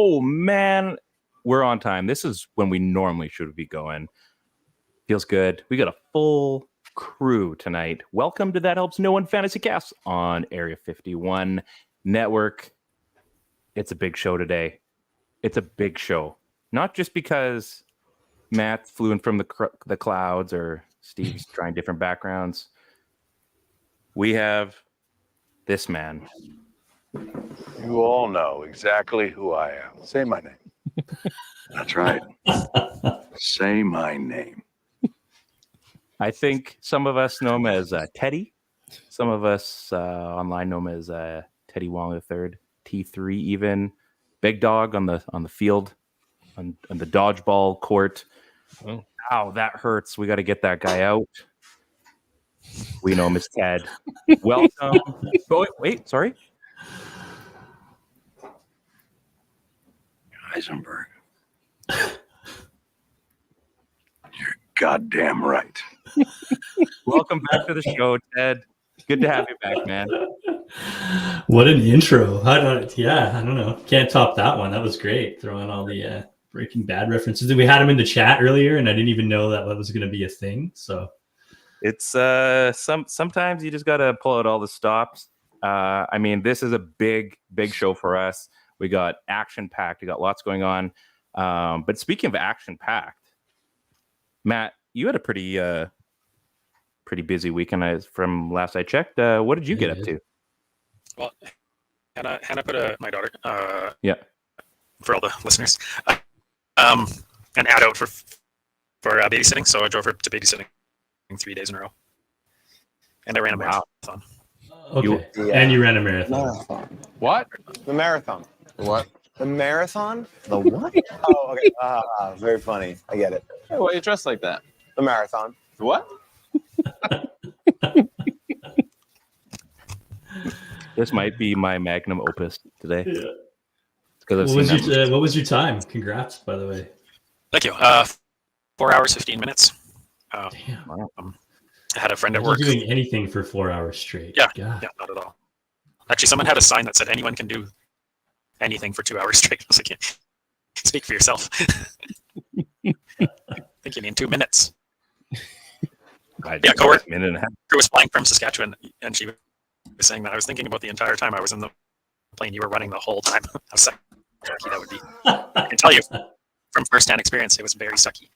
Oh, man. We're on time. This is when we normally should be going. Feels good. We got a full crew tonight. Welcome to That Helps No One Fantasy Cast on Area 51 Network. It's a big show today. It's a big show. Not just because Matt flew in from the clouds or Steve's trying different backgrounds. We have this man. You all know exactly who I am. Say my name. That's right. Say my name. I think some of us know him as Teddy. Some of us online know him as Teddy Wong III, T3 even. Big dog on the field, on the dodgeball court. Oh. Ow, that hurts. We got to get that guy out. We know him as Ted. Welcome. Oh, wait, sorry. Heisenberg. You're goddamn right. Welcome back to the show, Ted. Good to have you back, man. What an intro. I don't know. Can't top that one. That was great. Throwing all the Breaking Bad references. We had him in the chat earlier, and I didn't even know that was going to be a thing. So it's sometimes you just got to pull out all the stops. I mean, this is a big show for us. We got action-packed. We got lots going on. But speaking of action-packed, Matt, you had a pretty busy weekend from last I checked. What did you get up to? Well, Hannah put my daughter, for all the listeners, an ad out for babysitting. So I drove her to babysitting 3 days in a row. And I ran a marathon. Okay. And you ran a marathon. What? The marathon. What? The marathon? The what? Oh, okay. Very funny. I get it. Hey, why are you dressed like that? The marathon. The what? This might be my magnum opus today. Yeah. What was your time? Congrats, by the way. Thank you. 4 hours, 15 minutes. Damn. I had a friend at work. Doing anything for 4 hours straight. Yeah, not at all. Actually, someone had a sign that said anyone can do anything for 2 hours straight. I was like, speak for yourself. I think you mean 2 minutes. Coworker minute and a half. Who was flying from Saskatchewan, and she was saying that I was thinking about the entire time I was in the plane you were running the whole time. How sucky that would be. I can tell you from firsthand experience, it was very sucky.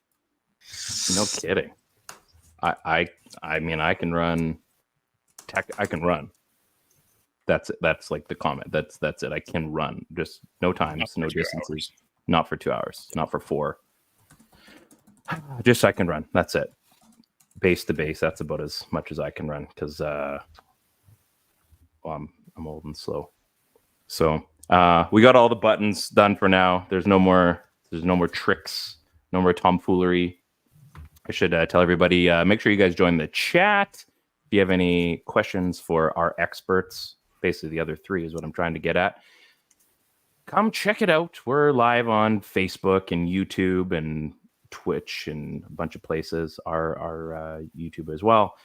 No kidding. I mean, I can run. I can run. That's it. That's like the comment. That's it. I can run. Just no times, no distances. Not for 2 hours. Not for 4. Just I can run. That's it. Base to base. That's about as much as I can run because I'm old and slow. So we got all the buttons done for now. There's no more tricks. No more tomfoolery. I should tell everybody, make sure you guys join the chat. If you have any questions for our experts, basically the other three is what I'm trying to get at. Come check it out. We're live on Facebook and YouTube and Twitch and a bunch of places. Our YouTube as well.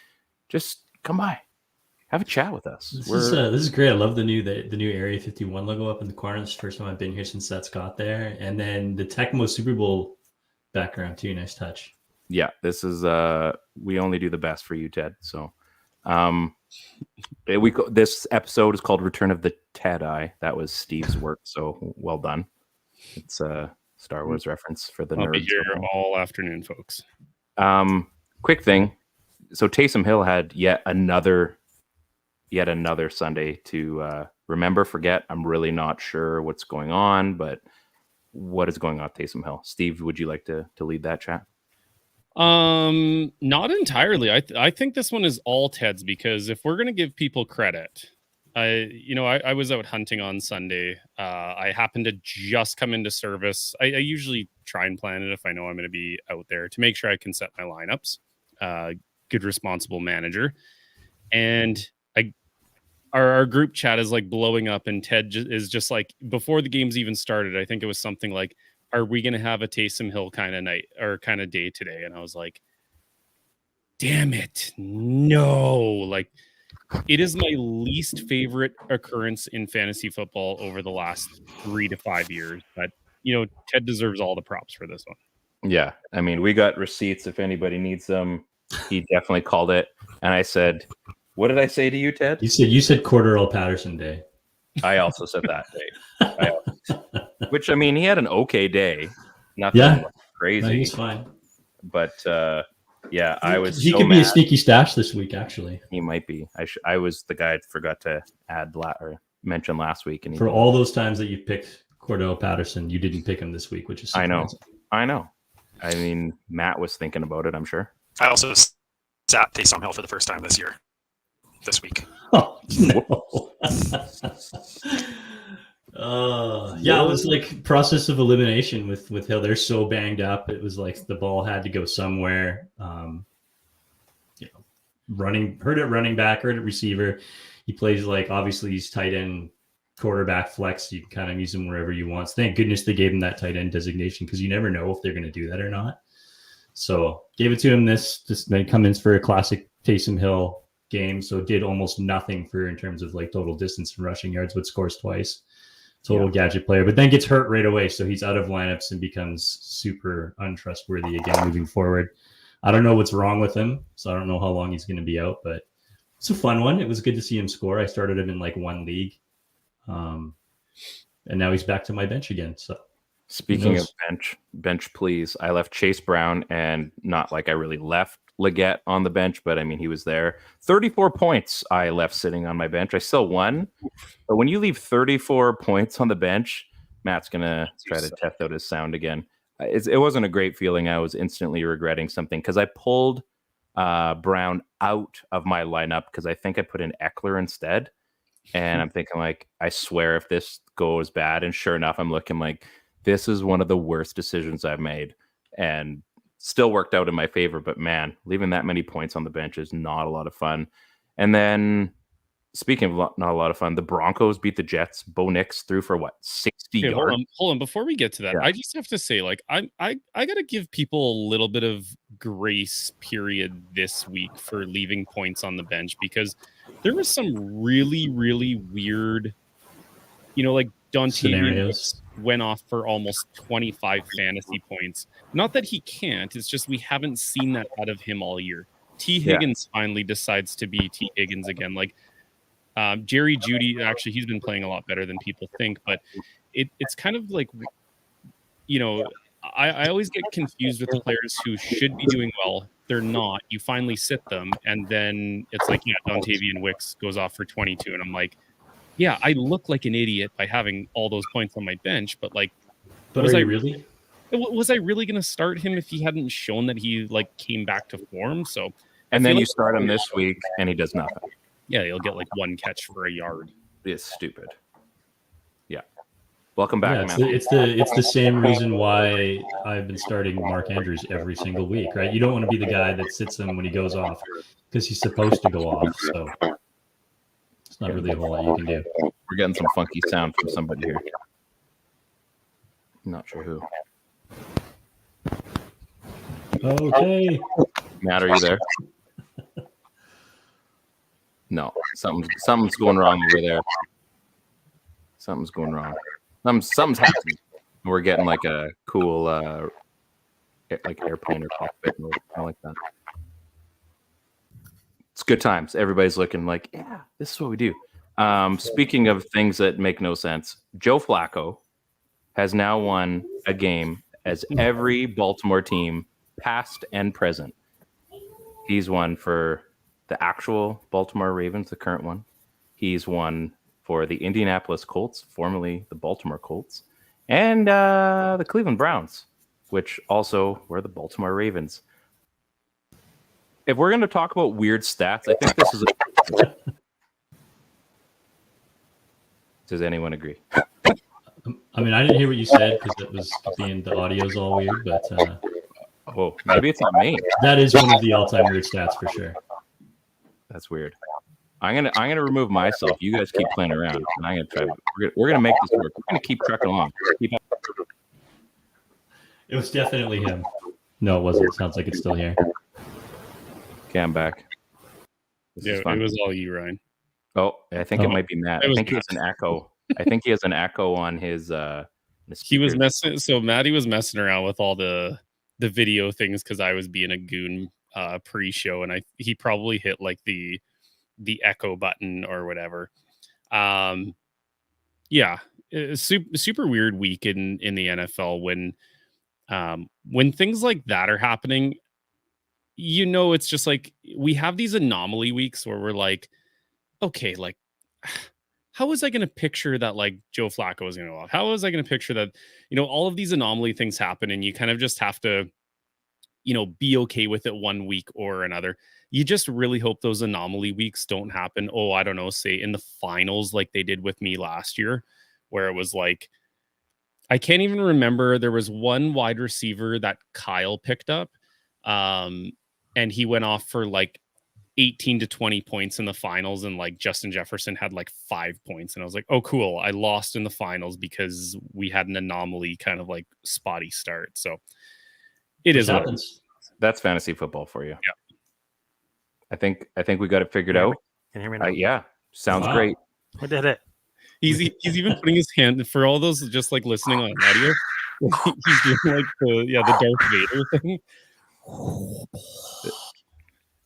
Just come by. Have a chat with us. This is great. I love the new Area 51 logo up in the corner. It's the first time I've been here since that's got there. And then the THNO Super Bowl background too. Nice touch. Yeah, this is we only do the best for you, Ted. So this episode is called Return of the Ted-Eye. That was Steve's work, so well done. It's a Star Wars reference for the nerds. I'll be here all afternoon, folks. Quick thing. So Taysom Hill had yet another Sunday to remember, forget. I'm really not sure what's going on, but what is going on at Taysom Hill? Steve, would you like to lead that chat? Not entirely. I think this one is all Ted's, because if we're going to give people credit, I was out hunting on Sunday. I happened to just come into service. I usually try and plan it if I know I'm going to be out there to make sure I can set my lineups. Good, responsible manager. And our group chat is like blowing up, and Ted is just like, before the game's even started, I think it was something like, are we going to have a Taysom Hill kind of night or kind of day today? And I was like, damn it. No, like It is my least favorite occurrence in fantasy football over the last 3 to 5 years. But, Ted deserves all the props for this one. Yeah. I mean, we got receipts if anybody needs them. He definitely called it. And I said, what did I say to you, Ted? You said Cordero Patterson Day. I also said that day. Which, I mean, he had an okay day. Nothing crazy. No, he's fine. But, yeah, I was He so could mad. be a sneaky stash this week, actually. He might be. I was the guy I forgot to add or mention last week. And for all those times that you picked Cordell Patterson, you didn't pick him this week, which is surprising. I know. I mean, Matt was thinking about it, I'm sure. I also sat Taysom Hill for the first time this week. Oh, no. Yeah, it was like process of elimination with Hill. They're so banged up. It was like the ball had to go somewhere. Heard it running back, heard it receiver. He plays like, obviously he's tight end, quarterback flex. You can kind of use him wherever you want. Thank goodness they gave him that tight end designation, because you never know if they're going to do that or not. So gave it to him this come in for a classic Taysom Hill game. So did almost nothing in terms of like total distance and rushing yards, but scores twice. Total gadget player, but then gets hurt right away. So he's out of lineups and becomes super untrustworthy again moving forward. I don't know what's wrong with him. So I don't know how long he's going to be out, but it's a fun one. It was good to see him score. I started him in like one league. And now he's back to my bench again. So speaking of bench, please. I left Chase Brown, and not like I really left Leggett on the bench, but I mean, he was there. 34 points I left sitting on my bench. I still won. But when you leave 34 points on the bench, Matt's going to try to test out his sound again. It wasn't a great feeling. I was instantly regretting something because I pulled Brown out of my lineup because I think I put in Eckler instead. And I'm thinking, like, I swear if this goes bad, and sure enough, I'm looking like this is one of the worst decisions I've made. And still worked out in my favor, but man, leaving that many points on the bench is not a lot of fun. And then, speaking of not a lot of fun, the Broncos beat the Jets. Bo Nix threw for 60 yards. Hold on. Before we get to that, I just have to say, like, I gotta give people a little bit of grace period this week for leaving points on the bench, because there was some really, really weird, like Dante went off for almost 25 fantasy points. Not that he can't, it's just we haven't seen that out of him all year. T. Higgins finally decides to be T. Higgins again. Like, Jerry Jeudy, actually, he's been playing a lot better than people think, but it's kind of like, I always get confused with the players who should be doing well. They're not. You finally sit them, and then it's like, Dontavian Wicks goes off for 22, and I'm like, yeah, I look like an idiot by having all those points on my bench, but like, was I really going to start him if he hadn't shown that he like came back to form? So, and then you start him this week, and he does nothing. Yeah, he'll get like one catch for a yard. It's stupid. Yeah. Welcome back, man. It's the same reason why I've been starting Mark Andrews every single week, right? You don't want to be the guy that sits him when he goes off, because he's supposed to go off. So it's not really a whole lot you can do. We're getting some funky sound from somebody here. I'm not sure who. Okay. Matt, are you there? No, something's going wrong over there. Something's going wrong. Something's happening. We're getting like a cool like airplane or cockpit mode. I like that. It's good times. Everybody's looking like, yeah, this is what we do. Speaking of things that make no sense, Joe Flacco has now won a game as every Baltimore team, past and present. He's won for the actual Baltimore Ravens, the current one. He's won for the Indianapolis Colts, formerly the Baltimore Colts, and the Cleveland Browns, which also were the Baltimore Ravens. If we're going to talk about weird stats, I think this is Does anyone agree? I mean, I didn't hear what you said because it was the audio's all weird, but oh, maybe it's not me. That is one of the all-time weird stats for sure. That's weird. I'm gonna remove myself. You guys keep playing around, and I'm gonna try. We're gonna make this work. We're gonna keep trucking along. It was definitely him. No, it wasn't. It sounds like it's still here. Okay, I'm back. This is It fun. was all you, Ryan. Oh, I think it might be Matt. I think he has an echo. I think he has an echo on his. He was messing. So Maddie was messing around with all the video things because I was being a goon pre-show, and he probably hit like the echo button or whatever. Yeah, super weird week in the NFL when things like that are happening. It's just like we have these anomaly weeks where we're like, okay, like, how was I going to picture that like Joe Flacco was going to go off? How was I going to picture that, all of these anomaly things happen and you kind of just have to, be okay with it one week or another. You just really hope those anomaly weeks don't happen. Oh, I don't know, say in the finals like they did with me last year, where it was like, I can't even remember. There was one wide receiver that Kyle picked up, and he went off for like 18 to 20 points in the finals, and like Justin Jefferson had like 5 points, and I was like, oh cool, I lost in the finals because we had an anomaly kind of like spotty start. So it is what happens. That's fantasy football for you. Yeah, I think we got it figured out. Can you hear me now? Yeah, sounds great. We did it. He's even putting his hand for all those just like listening on audio. He's doing like the Darth Vader thing.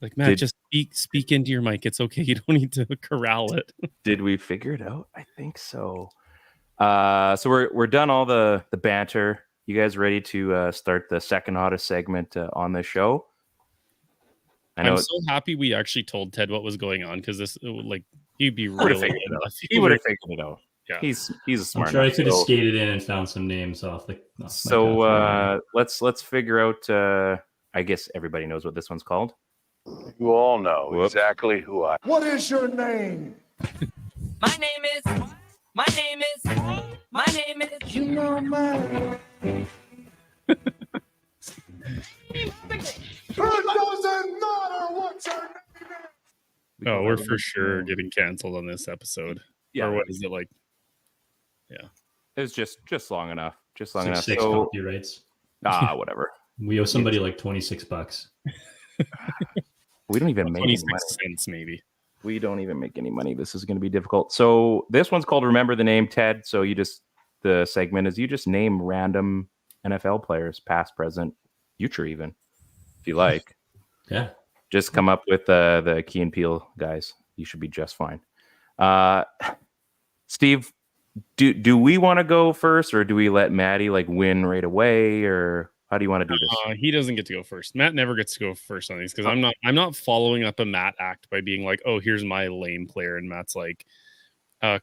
Like, Matt, just speak into your mic. It's okay. You don't need to corral it. Did we figure it out? I think so. So we're done all the banter. You guys ready to start the second hottest segment on the show? I'm so happy we actually told Ted what was going on, because this, like, he'd be He would have really figured it out. Yeah, he's a smart. I'm sure I could have skated in and found some names off the. Let's figure out. I guess everybody knows what this one's called. You all know exactly who I. What is your name? My name is. You know my. It doesn't matter what your name is. Oh, we're for sure getting canceled on this episode. Yeah. Or what is it like? Yeah. It was just long enough. Just long Like enough. 6 copyrights. Whatever. We owe somebody like $26. We don't even make any 26 money. cents maybe. We don't even make any money. This is going to be difficult. So this one's called Remember the Name, Ted. So the segment is you just name random NFL players, past, present, future even, if you like. Yeah. Just come up with the Key and Peele guys. You should be just fine. Steve, do we want to go first, or do we let Maddie like win right away, or how do you want to do this? He doesn't get to go first. Matt never gets to go first on these, because I'm not following up a Matt act by being like, oh, here's my lame player, and Matt's like,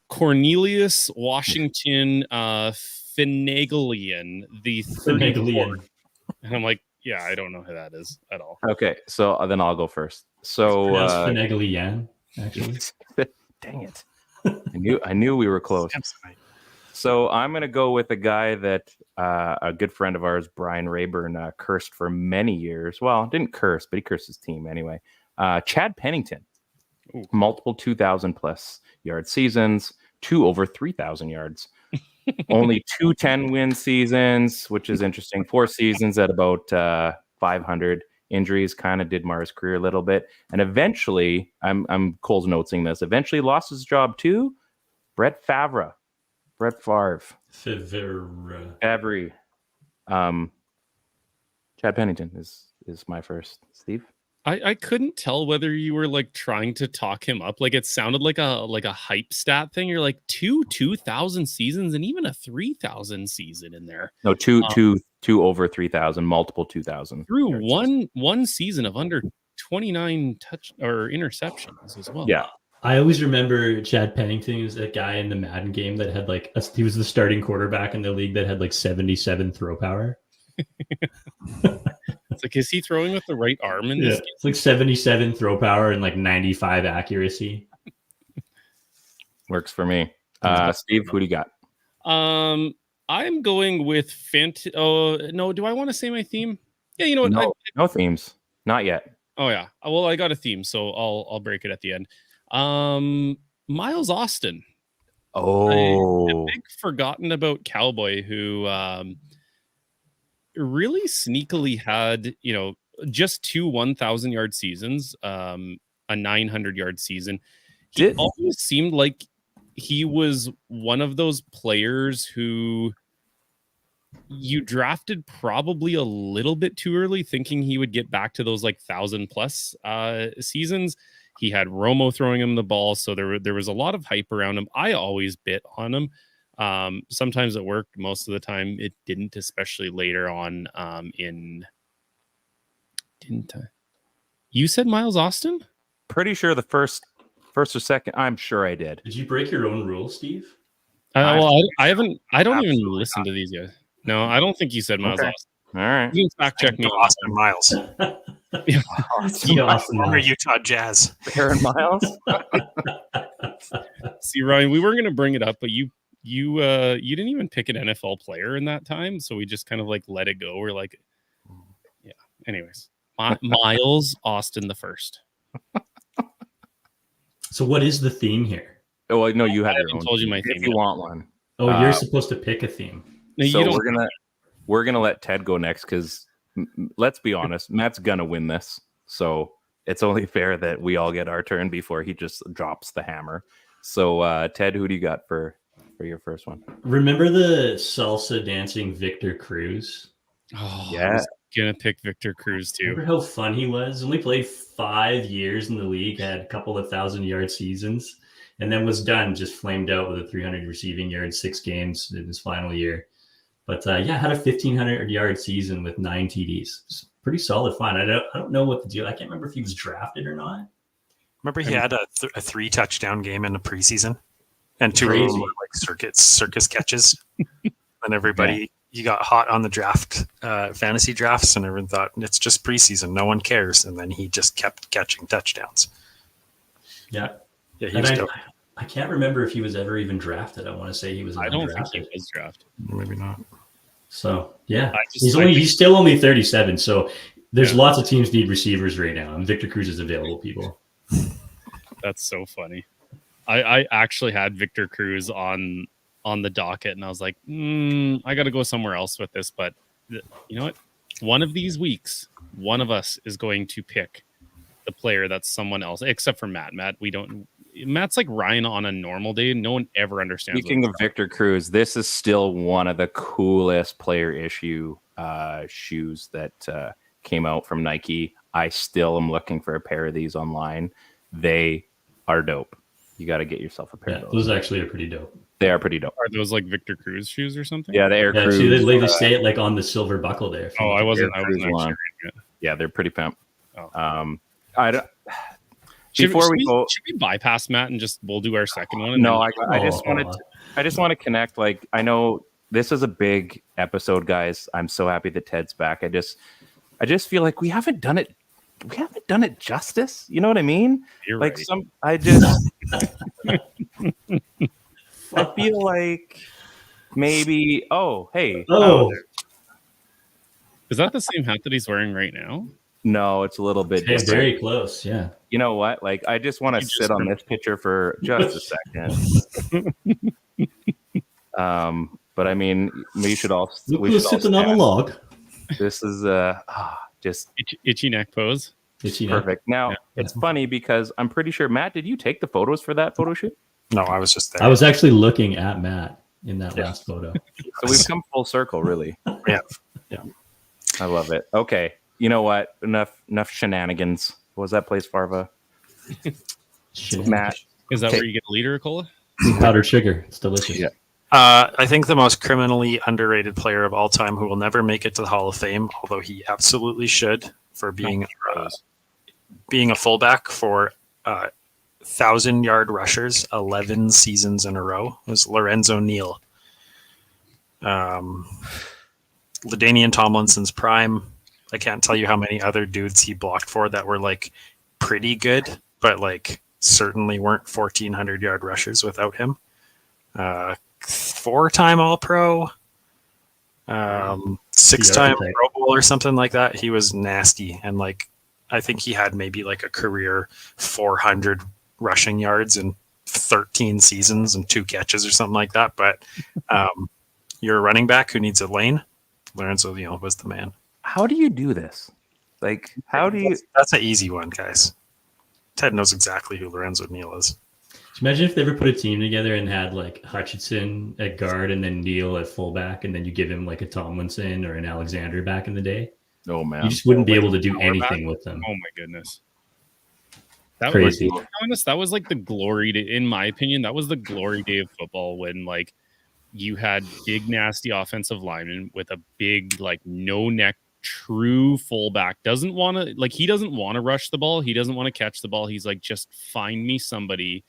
Cornelius Washington Finagalian, the 34th. And I'm like, yeah, I don't know who that is at all. Okay, so then I'll go first. So Finagalian, actually. Dang it. I knew we were close. So I'm going to go with a guy that a good friend of ours, Brian Rayburn, cursed for many years. Well, didn't curse, but he cursed his team anyway. Chad Pennington. Ooh. Multiple 2,000 plus yard seasons, 2 over 3,000 yards. Only 2 10-win seasons, which is interesting. 4 seasons at about 500. Injuries kind of did mar his career a little bit. And eventually, I'm Cole's notesing this, eventually lost his job to Brett Favre. Favre. Chad Pennington is my first. Steve? I couldn't tell whether you were like trying to talk him up. Like it sounded like a hype stat thing. You're like 2,000 seasons and even a 3,000 season in there. No, two over 3,000, multiple 2,000. Through one season of under 29 touch or interceptions as well. Yeah. I always remember Chad Pennington was that guy in the Madden game that had like he was the starting quarterback in the league that had like 77 throw power. It's like, is he throwing with the right arm in this game? It's like 77 throw power and like 95 accuracy. Works for me. Steve, who do you got? I'm going with Oh no, do I want to say my theme? Yeah, you know what? No themes. Not yet. Oh yeah. Well, I got a theme, so I'll break it at the end. Miles Austin. Oh, a big forgotten about cowboy who really sneakily had, just 2 1,000-yard seasons. a 900-yard season. He always seemed like he was one of those players who you drafted probably a little bit too early, thinking he would get back to those like 1,000+ seasons. He had Romo throwing him the ball, so there was a lot of hype around him. I always bit on him. Sometimes it worked. Most of the time it didn't, especially later on didn't I? You said Miles Austin? Pretty sure the first or second. I'm sure I did. Did you break your own rule, Steve? Well, I haven't. I don't even listen to these guys. No, I don't think you said Miles Austin. All right. You can fact check me. Austin Miles. Former Utah Jazz. Aaron Miles. See, Ryan, we weren't going to bring it up, but you didn't even pick an NFL player in that time, so we just kind of like let it go. We're like, yeah. Anyways, Miles Austin the first. So what is the theme here? Oh, no, you have I your haven't own. told you my If theme you yet. want one. Oh, you're supposed to pick a theme. No, So you don't. we're gonna let Ted go next because let's be honest, Matt's gonna win this. So it's only fair that we all get our turn before he just drops the hammer. So Ted, who do you got for your first one? Remember the salsa dancing Victor Cruz? Oh, Yeah. I was gonna pick Victor Cruz too. Remember how fun he was? Only played 5 years in the league, had a couple of 1,000-yard seasons, and then was done, just flamed out with a 300 receiving yards, 6 games in his final year. But yeah, had a 1,500-yard season with 9 TDs. It's pretty solid fun. I don't know what the deal. I can't remember if he was drafted or not. Remember he had a 3 touchdown game in the preseason, and 2 of them were like circus catches, and everybody he got hot on the draft fantasy drafts, and everyone thought it's just preseason, no one cares, and then he just kept catching touchdowns. Yeah, Yeah, he and was dope. I can't remember if he was ever even drafted. I want to say he was. I don't think undrafted. he was drafted. Maybe not. So yeah, I he's still only 37. So there's lots of teams need receivers right now, and Victor Cruz is available. People. That's so funny. I actually had Victor Cruz on the docket, and I was like, I got to go somewhere else with this. But you know what? One of these weeks, one of us is going to pick the player that's someone else, except for Matt. Matt's like Ryan on a normal day. No one ever understands. Speaking of Victor Cruz, this is still one of the coolest player issue shoes that came out from Nike. I still am looking for a pair of these online. They are dope. You got to get yourself a pair of those. Those actually are pretty dope. They are pretty dope. Are those like Victor Cruz shoes or something? Yeah, the Air Cruz. See, they say it like on the silver buckle there. Oh, I wasn't Cruz actually one. reading it. Yeah, they're pretty pimp. Oh. I don't. Should we bypass Matt and just we'll do our second one? No, I just want to connect. Like, I know this is a big episode, guys. I'm so happy that Ted's back. I just feel like we haven't done it justice. You know what I mean? You're like right. I feel like maybe. Oh, hey. Is that the same hat that he's wearing right now? No, it's a little bit different. Very close. Yeah. You know what? Like, I just want to sit on this picture for just a second. But I mean, we should all. Sitting on a log. This is just itchy neck pose. Perfect. Now it's funny because I'm pretty sure Matt, did you take the photos for that photo shoot? No, I was just there. I was actually looking at Matt in that last photo. So we've come full circle, really. Yeah. I love it. Okay, you know what? Enough shenanigans. What was that place, Farva? Matt, is that where you get a liter of cola? Powdered sugar. It's delicious. Yeah. I think the most criminally underrated player of all time who will never make it to the Hall of Fame, although he absolutely should, for being a fullback for 1,000-yard rushers 11 seasons in a row, was Lorenzo Neal. LaDainian Tomlinson's prime. I can't tell you how many other dudes he blocked for that were like pretty good, but like certainly weren't 1,400-yard rushers without him. 4-time All-Pro, 6-time Pro Bowl or something like that. He was nasty, and like I think he had maybe like a career 400 rushing yards in 13 seasons and 2 catches or something like that. But you're a running back who needs a lane. Lorenzo Neal was the man. How do you do this? Like, how do you? That's an easy one, guys. Ted knows exactly who Lorenzo Neal is. Imagine if they ever put a team together and had like Hutchinson at guard and then Neal at fullback, and then you give him like a Tomlinson or an Alexander back in the day. Oh man, You just wouldn't be Like able to do power anything back? with them. Oh my goodness. That Crazy. was, to be honest, that was like the glory day, in my opinion, that was the glory day of football when like you had big nasty offensive linemen with a big like no neck true fullback. Doesn't want to like he doesn't want to rush the ball. He doesn't want to catch the ball. He's like, just find me somebody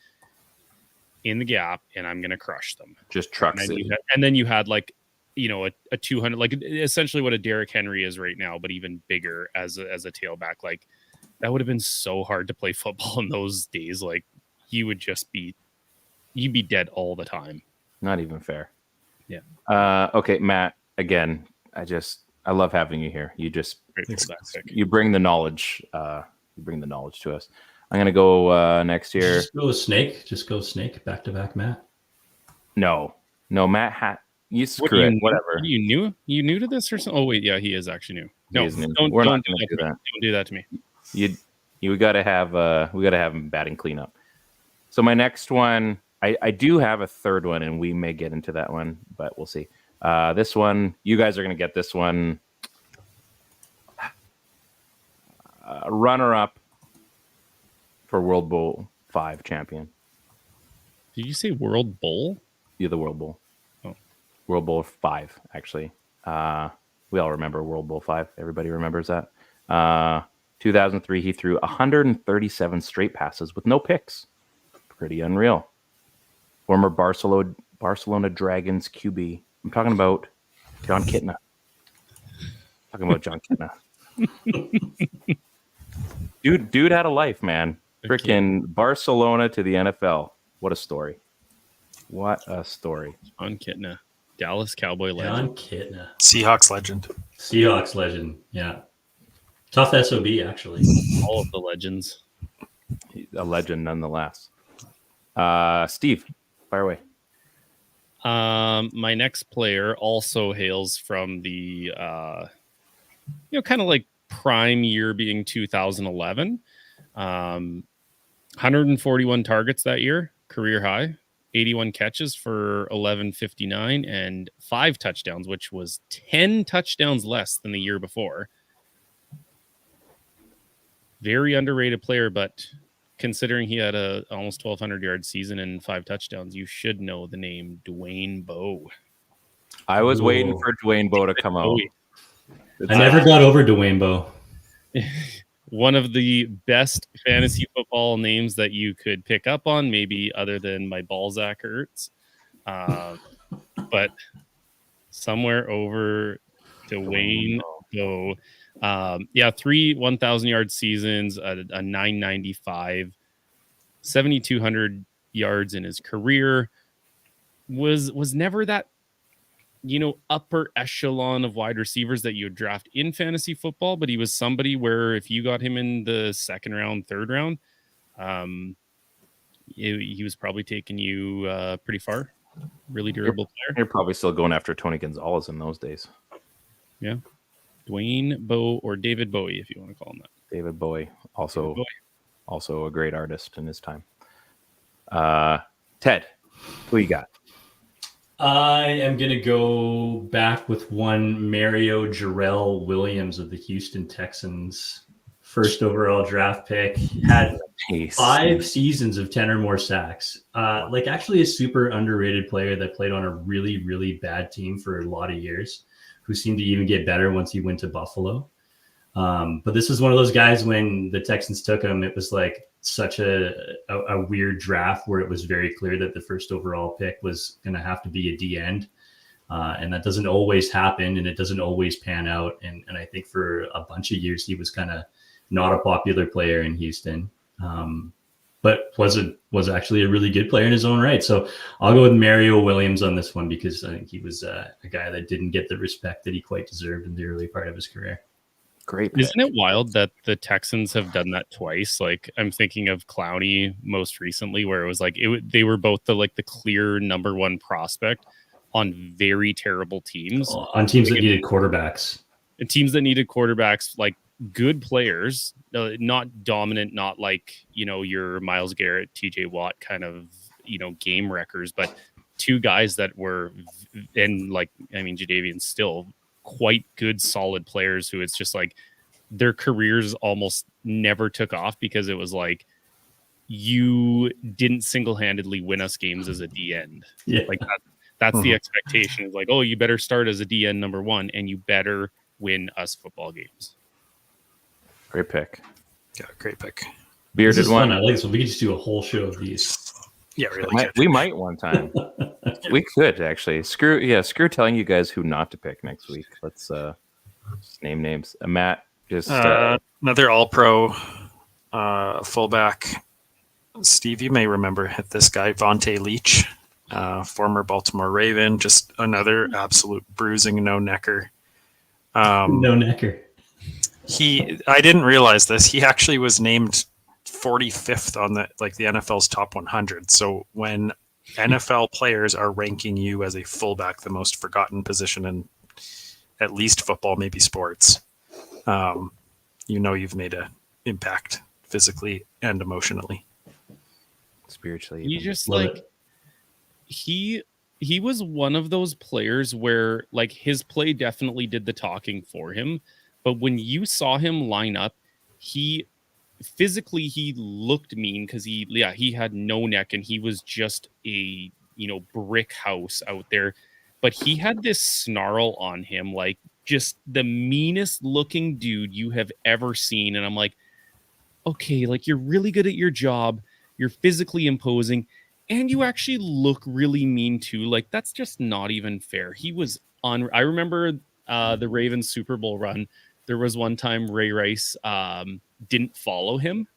in the gap and I'm gonna crush them. just trucks it. And then you had like, you know, a 200, like essentially what a Derrick Henry is right now, but even bigger as a tailback. Like that would have been so hard to play football in those days. Like you'd be dead all the time. Not even fair. Yeah. Okay, Matt. Again, I love having you here. You just Great fullback pick. you bring the knowledge. You bring the knowledge to us. I'm gonna go next year. Just go Snake. Just go Snake. Back to back, Matt. No, Matt. You What, screw you it. knew- Whatever. You new to this or something? Oh wait, yeah, he is actually new. No, He is new. don't We're don't not do gonna that do to me. that. Don't do that to me. We gotta have him batting cleanup. So my next one, I do have a third one, and we may get into that one, but we'll see. This one, you guys are gonna get this one. Runner up for World Bowl 5 champion. Did you say World Bowl? Yeah, the World Bowl. Oh. World Bowl 5, actually. We all remember World Bowl 5. Everybody remembers that. 2003, he threw 137 straight passes with no picks. Pretty unreal. Former Barcelona Dragons QB. I'm talking about John Kitna. Dude had a life, man. Freaking Barcelona to the NFL. What a story. What a story. John Kitna, Dallas Cowboy legend. John Kitna. Seahawks legend. Seahawks legend. Yeah. Tough SOB, actually. All of the legends. A legend nonetheless. Steve, fire away. My next player also hails from the kind of like prime year being 2011. 141 targets that year, career high, 81 catches for 1159 and 5 touchdowns, which was 10 touchdowns less than the year before. Very underrated player, but considering he had a almost 1,200 yard season and 5 touchdowns, you should know the name Dwayne Bowe. I was waiting for Dwayne Bowe to come out. I never got over Dwayne Bowe. One of the best fantasy football names that you could pick up on, maybe other than my Balzac Ertz. But somewhere over Dwayne Bowe. 3 1,000 yard seasons, a 995, 7,200 yards in his career. Was never that, upper echelon of wide receivers that you would draft in fantasy football, but he was somebody where if you got him in the second round, third round, he was probably taking you pretty far. Really durable player. You're probably still going after Tony Gonzalez in those days. Yeah. Dwayne Bowe or David Bowie, if you want to call him that. David Bowie, also a great artist in his time. Ted, who you got? I am going to go back with one Mario Jarrell Williams of the Houston Texans. First overall draft pick. Had 5 seasons of 10 or more sacks. Actually a super underrated player that played on a really, really bad team for a lot of years, who seemed to even get better once he went to Buffalo. But this is one of those guys, when the Texans took him, it was like such a weird draft where it was very clear that the first overall pick was going to have to be a D-end. And that doesn't always happen, and it doesn't always pan out. And I think for a bunch of years, he was kind of not a popular player in Houston, but was actually a really good player in his own right. So I'll go with Mario Williams on this one, because I think he was a guy that didn't get the respect that he quite deserved in the early part of his career. Great pick. Isn't it wild that the Texans have done that twice? Like, I'm thinking of Clowney most recently, where it was like they were both the clear number one prospect on very terrible teams. On teams that needed quarterbacks. And teams that needed quarterbacks, like good players, not dominant, not like, your Myles Garrett, TJ Watt kind of, game wreckers, but two guys that were, and like, Jadeveon's still quite good, solid players who it's just like their careers almost never took off because it was like, you didn't single-handedly win us games as a D end. Yeah. Like that's the expectation. Is like, oh, you better start as a D end number one, and you better win us football games. Great pick. Yeah, great pick. Bearded one. Fun. I like this one. We could just do a whole show of these. Yeah, really. We might one time. We could actually. Screw telling you guys who not to pick next week. Let's just name names. Matt, just another All-Pro fullback. Steve, you may remember this guy, Vontae Leach, former Baltimore Raven, just another absolute bruising no-necker. No-necker. I didn't realize this. He actually was named 45th on the NFL's top 100. So when NFL players are ranking you as a fullback, the most forgotten position in at least football, maybe sports, you've made an impact physically and emotionally. Spiritually. He just Love like he was one of those players where like his play definitely did the talking for him, but when you saw him line up, he looked mean because he had no neck and he was just a brick house out there, but he had this snarl on him, like just the meanest looking dude you have ever seen. And I'm like, okay, like you're really good at your job. You're physically imposing, and you actually look really mean too. Like that's just not even fair. He was on. I remember the Ravens Super Bowl run. There was one time Ray Rice didn't follow him.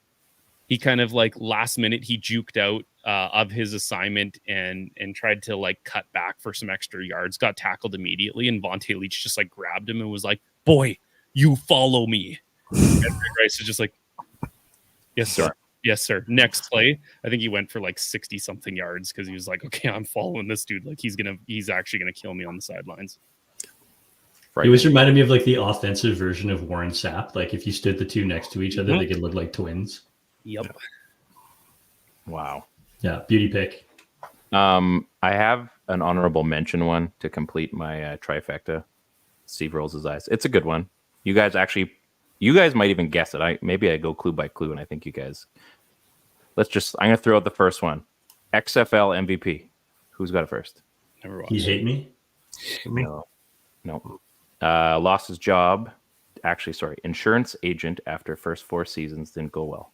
He kind of like last minute he juked out of his assignment and tried to like cut back for some extra yards. Got tackled immediately, and Vontae Leach just like grabbed him and was like, "Boy, you follow me." And Ray Rice is just like, "Yes, sir." Yes, sir. Next play, I think he went for like 60 something yards because he was like, okay, I'm following this dude. Like he's actually gonna kill me on the sidelines. Right. It always reminded me of like the offensive version of Warren Sapp. Like if you stood the two next to each other, they could look like twins. Yep. Wow. Yeah, beauty pick. I have an honorable mention one to complete my trifecta. Steve rolls his eyes. It's a good one. You guys might even guess it. Maybe I go clue by clue, and I think you guys. I'm going to throw out the first one. XFL MVP. Who's got it first? Never watched. You hate me? No. Lost his job. Actually, sorry. Insurance agent after first 4 seasons didn't go well.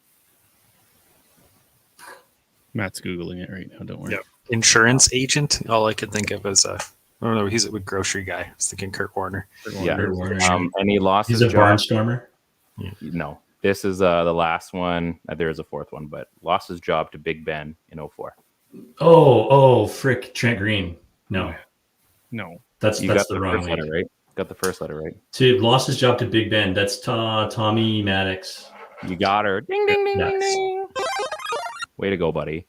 Matt's Googling it right now. Don't worry. Yep. Insurance agent. All I could think of is I don't know. He's a grocery guy. I was thinking Kurt Warner. And he lost He's his a job. barnstormer. No. This is the last one. There is a fourth one, but lost his job to Big Ben in 2004. Oh, frick, Trent Green. No. That's got the wrong first one. letter, right? Got the first letter right. Lost his job to Big Ben. That's Tommy Maddox. You got her. Ding, ding, ding, Nice. ding, ding. Way to go, buddy.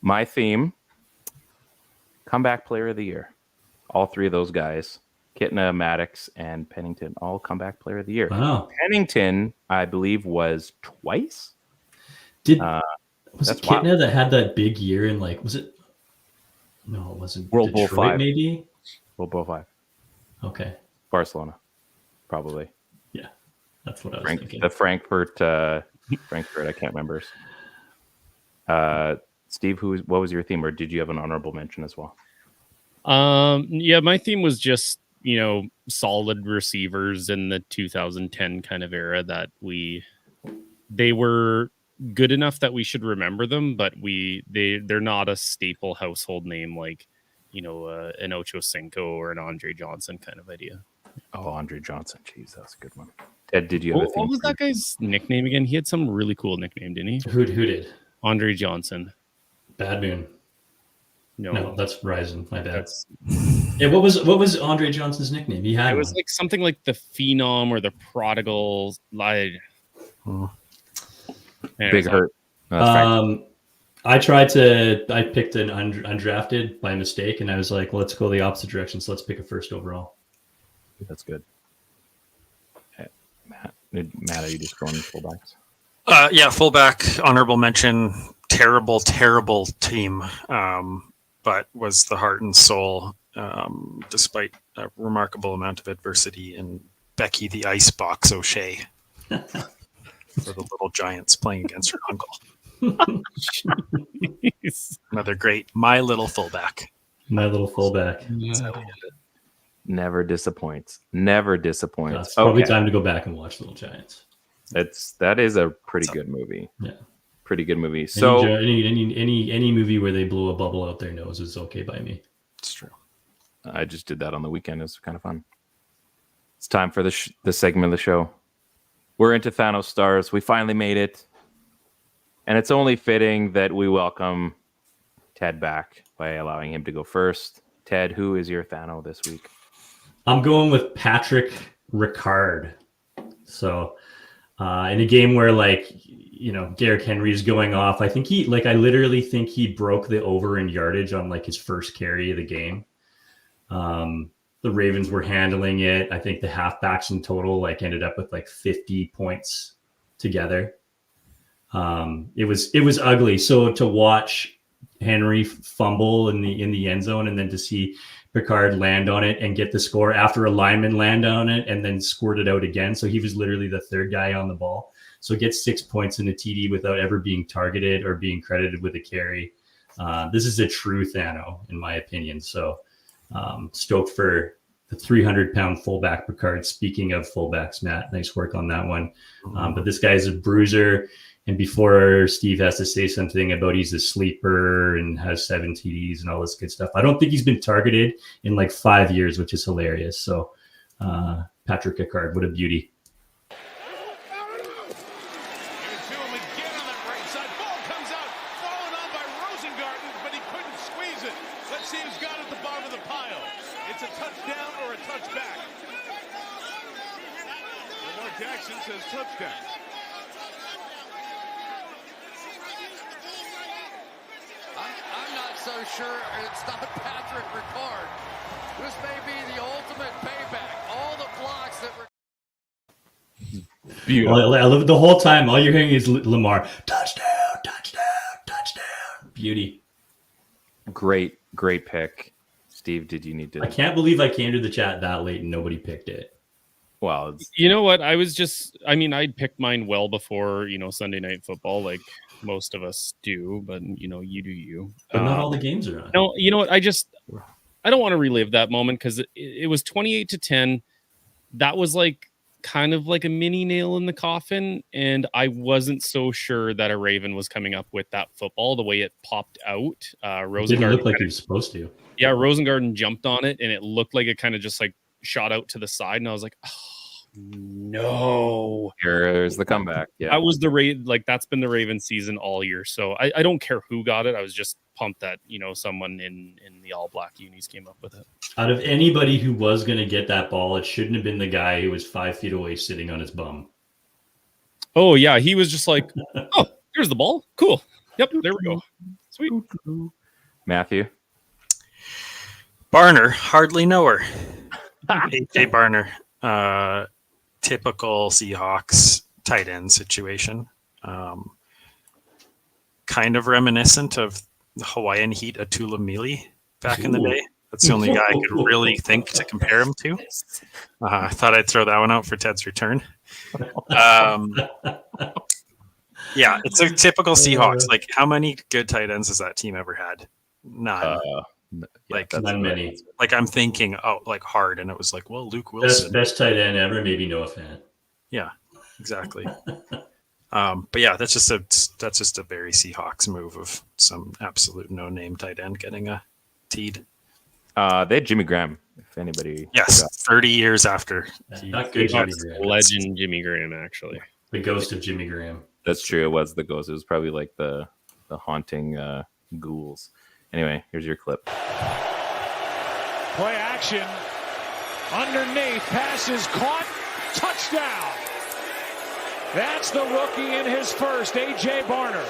My theme, comeback player of the year. All 3 of those guys, Kitna, Maddox, and Pennington, all comeback player of the year. Wow. Pennington, I believe, was twice. Was it Kitna that had that big year in was it? No, it wasn't. World Detroit, War V. maybe? World War V. Okay. Barcelona, probably. Yeah, that's what I was thinking. The Frankfurt, I can't remember. Steve, what was your theme, or did you have an honorable mention as well? Yeah, my theme was just solid receivers in the 2010 kind of era that they were good enough that we should remember them, but they're not a staple household name like an Ocho Cinco or an Andre Johnson kind of idea. Oh, Andre Johnson. Jeez, that's a good one. Ted, did you have a theme? What was that guy's nickname again? He had some really cool nickname, didn't he? Who did? Andre Johnson. Bad Moon. No, that's Ryzen. My bad. That's... Yeah, what was Andre Johnson's nickname? He had it was like something like the Phenom or the Prodigal. Big hurt. I picked an undrafted by mistake, and I was like, let's go the opposite direction. So let's pick a first overall. That's good. Okay, Matt. Matt, are you just going fullbacks? Yeah, fullback, honorable mention, terrible team, but was the heart and soul, despite a remarkable amount of adversity, in Becky the Icebox O'Shea for the Little Giants playing against her uncle. Another great My Little Fullback. My little fullback. That's how we did it. Never disappoints. Never disappoints. It's probably time to go back and watch Little Giants. That is a pretty good movie. Yeah, pretty good movie. So any movie where they blow a bubble out their nose is okay by me. It's true. I just did that on the weekend. It was kind of fun. It's time for the segment of the show. We're into THNO stars. We finally made it, and it's only fitting that we welcome Ted back by allowing him to go first. Ted, who is your THNO this week? I'm going with Patrick Ricard. So, in a game where Derrick Henry's going off, I literally think he broke the over in yardage on his first carry of the game. The Ravens were handling it. I think the halfbacks in total ended up with 50 points together. It was ugly. So to watch Henry fumble in the end zone and then to see Picard land on it and get the score after a lineman land on it and then squirt it out again. So he was literally the third guy on the ball. So gets 6 points in a TD without ever being targeted or being credited with a carry. This is a true THNO, in my opinion. So stoked for the 300-pound fullback Picard. Speaking of fullbacks, Matt, nice work on that one. But this guy's a bruiser. And before Steve has to say something about he's a sleeper and has 7 TDs and all this good stuff, I don't think he's been targeted in 5 years, which is hilarious. So Patrick Ricard, what a beauty. Jackson says touchdown. I'm not so sure it's not Patrick Ricard. This may be the ultimate payback. All the blocks that were. Beautiful. I love it the whole time. All you're hearing is Lamar. Touchdown, touchdown, touchdown. Beauty. Great pick. Steve, did you need to? I can't believe I came to the chat that late and nobody picked it. Well, you know what? I'd picked mine well before, Sunday Night Football, like most of us do, but you do you. But not all the games are on. No, you know what? I don't want to relive that moment because it was 28-10. That was kind of like a mini nail in the coffin, and I wasn't so sure that a Raven was coming up with that football the way it popped out. It didn't look like he was supposed to. Yeah, Rosengarten jumped on it, and it looked like it kind of just shot out to the side, and I was like, oh no. Here's the comeback. Yeah, that was that's been the Raven season all year. So I don't care who got it. I was just pumped that someone in the all black unis came up with it. Out of anybody who was going to get that ball, it shouldn't have been the guy who was 5 feet away sitting on his bum. Oh yeah, he was just like, oh, here's the ball. Cool. Yep, there we go. Sweet. Matthew Barner, hardly know her. AJ Barner. Typical Seahawks tight end situation. Kind of reminiscent of the Hawaiian Heat Atula Mili back in the day. That's the only guy I could really think to compare him to. I thought I'd throw that one out for Ted's return. Yeah, it's a typical Seahawks. How many good tight ends has that team ever had? None. Not many. I'm thinking, hard, and it was Luke Wilson, best tight end ever, maybe Noah Fant. Yeah, exactly. But yeah, that's just a very Seahawks move of some absolute no-name tight end getting a teed. They had Jimmy Graham. If anybody, yes, forgot. 30 years after. Not good Jimmy Graham. Legend Jimmy Graham, actually. The ghost of Jimmy Graham. That's true. It was the ghost. It was probably the haunting ghouls. Anyway, here's your clip. Play action. Underneath. Pass is caught. Touchdown. That's the rookie in his first, A.J. Barner.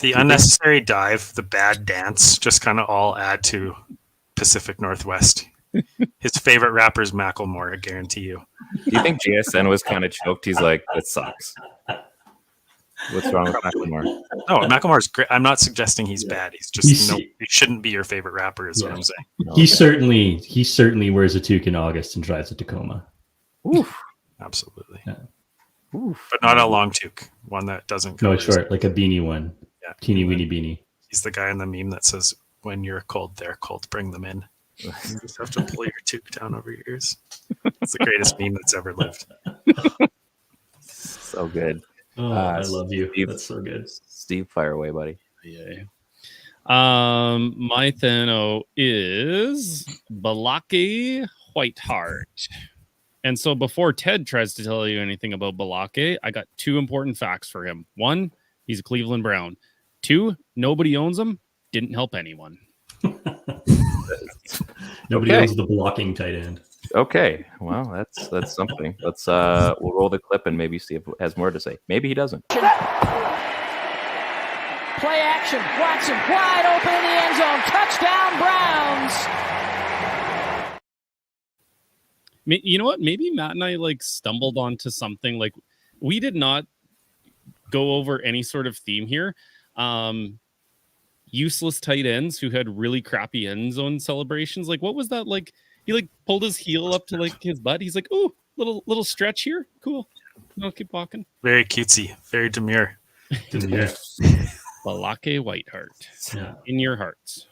The unnecessary dive, the bad dance, just kind of all add to Pacific Northwest. His favorite rapper is Macklemore, I guarantee you. Do you think JSN was kind of choked? He's like, that sucks. What's wrong with Macklemore? No, Macklemore's great. I'm not suggesting he's bad. He's just he shouldn't be your favorite rapper, is what I'm saying. He certainly wears a toque in August and drives a Tacoma. Oof. Absolutely. Yeah. Oof. But not a long toque, one that doesn't go short, like a beanie one. Yeah. Teeny weeny beanie. He's the guy in the meme that says, when you're cold, they're cold, bring them in. You just have to pull your toque down over your ears. It's the greatest meme that's ever lived. So good. Oh, I love you. Steve, that's so good. Steve, fire away, buddy. Yeah. My THNO is Balake Whiteheart. And so before Ted tries to tell you anything about Balake, I got 2 important facts for him. 1, he's a Cleveland Brown. 2, nobody owns him. Didn't help anyone. Nobody owns the blocking tight end. Okay, well, that's something. Let's we'll roll the clip and maybe see if it has more to say. Maybe he doesn't. Play action. Watson wide open in the end zone. Touchdown, Browns. You know what? Maybe Matt and I stumbled onto something. We did not go over any sort of theme here. Useless tight ends who had really crappy end zone celebrations. What was that like? He pulled his heel up to his butt. He's like, "Ooh, little stretch here. Cool. I'll keep walking." Very cutesy. Very demure. Balake Whiteheart. Yeah. In your hearts.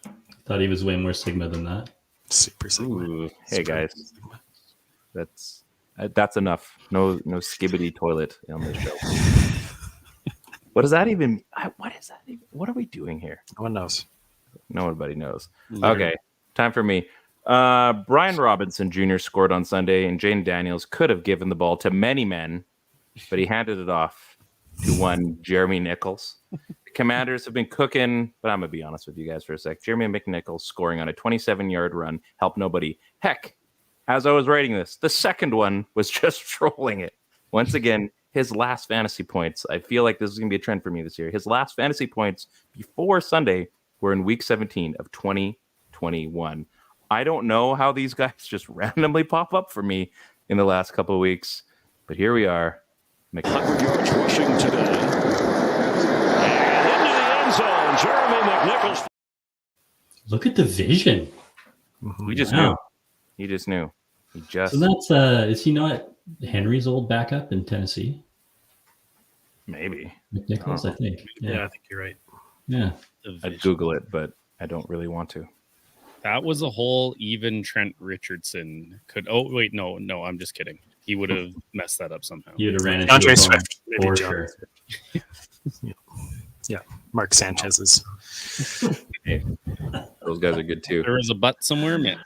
Thought he was way more Sigma than that. Super Sigma. Ooh, hey guys, that's enough. No skibbity toilet on this show. What is that even? What are we doing here? No one knows. Nobody knows. Okay, time for me. Brian Robinson Jr. scored on Sunday, and Jane Daniels could have given the ball to many men, but he handed it off to one Jeremy Nichols. The Commanders have been cooking, but I'm going to be honest with you guys for a sec. Jeremy McNichols scoring on a 27-yard run helped nobody. Heck, as I was writing this, the second one was just trolling it. Once again, his last fantasy points, I feel like this is going to be a trend for me this year. His last fantasy points before Sunday were in week 17 of 2021. I don't know how these guys just randomly pop up for me in the last couple of weeks, but here we are. 100 yards rushing today. And into the end zone, Jeremy McNichols. Look at the vision. We just knew. He just knew. So that's is he not Henry's old backup in Tennessee? Maybe. McNichols, I think. Yeah, I think you're right. Yeah. I'd Google it, but I don't really want to. That was a whole even Trent Richardson could. Oh, wait, no, I'm just kidding. He would have messed that up somehow. He would have ran into DeAndre Swift. For sure. Yeah. Mark Sanchez's. Hey, those guys are good too. There was a butt somewhere, man.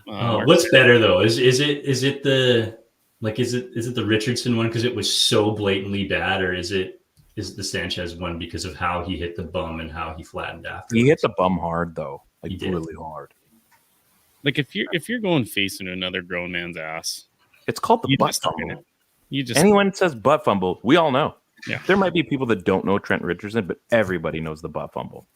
What's better though? Is it the Richardson one because it was so blatantly bad, or is it the Sanchez one because of how he hit the bum and how he flattened after? He hit the bum hard though, really hard. If you're going face into another grown man's ass, it's called the butt fumble. Anyone says butt fumble, we all know. Yeah, there might be people that don't know Trent Richardson, but everybody knows the butt fumble.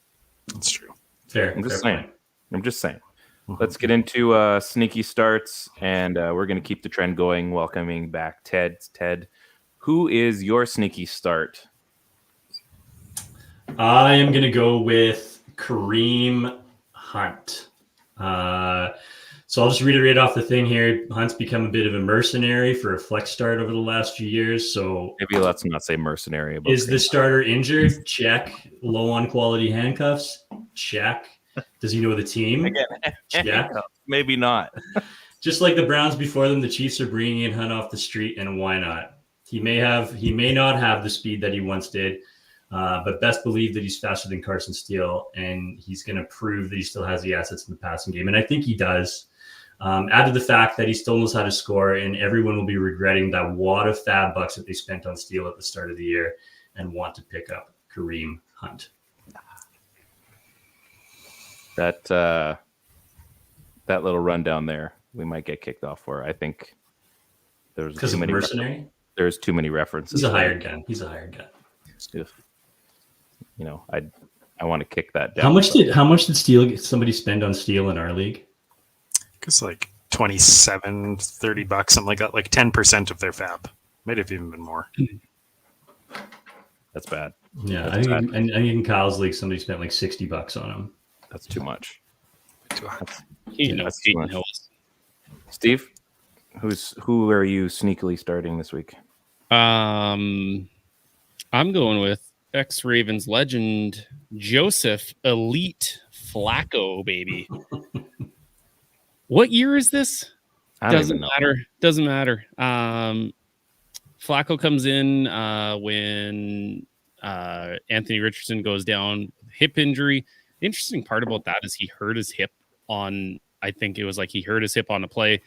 That's true. Fair. I'm just saying. Mm-hmm. Let's get into sneaky starts, and we're going to keep the trend going. Welcoming back Ted. Ted, who is your sneaky start? I am going to go with Kareem Hunt. So I'll just read it right off the thing here. Hunt's become a bit of a mercenary for a flex start over the last few years. So maybe let's not say mercenary. Is the starter injured? Check. Low on quality handcuffs? Check. Does he know the team? Again, check. Maybe not. Just like the Browns before them, the Chiefs are bringing in Hunt off the street, and why not? He may not have the speed that he once did. But best believe that he's faster than Carson Steele, and he's going to prove that he still has the assets in the passing game. And I think he does. Add to the fact that he still knows how to score, and everyone will be regretting that wad of fab bucks that they spent on Steele at the start of the year and want to pick up Kareem Hunt. That little rundown there, we might get kicked off for. I think there's too many mercenary. There's too many references. He's a hired gun. I want to kick that down. How much did somebody spend on Steele in our league? It's like 27, $30, something like that, like 10% of their fab. Might have even been more. That's bad. Yeah, That's I think in Kyle's league somebody spent like $60 on him. That's too much. That's too much. Steve, who are you sneakily starting this week? I'm going with ex-Ravens legend Joseph Elite Flacco, baby. What year is this? Doesn't matter. Flacco comes in when Anthony Richardson goes down with hip injury. The interesting part about that is he hurt his hip on, I think it was like he hurt his hip on a play.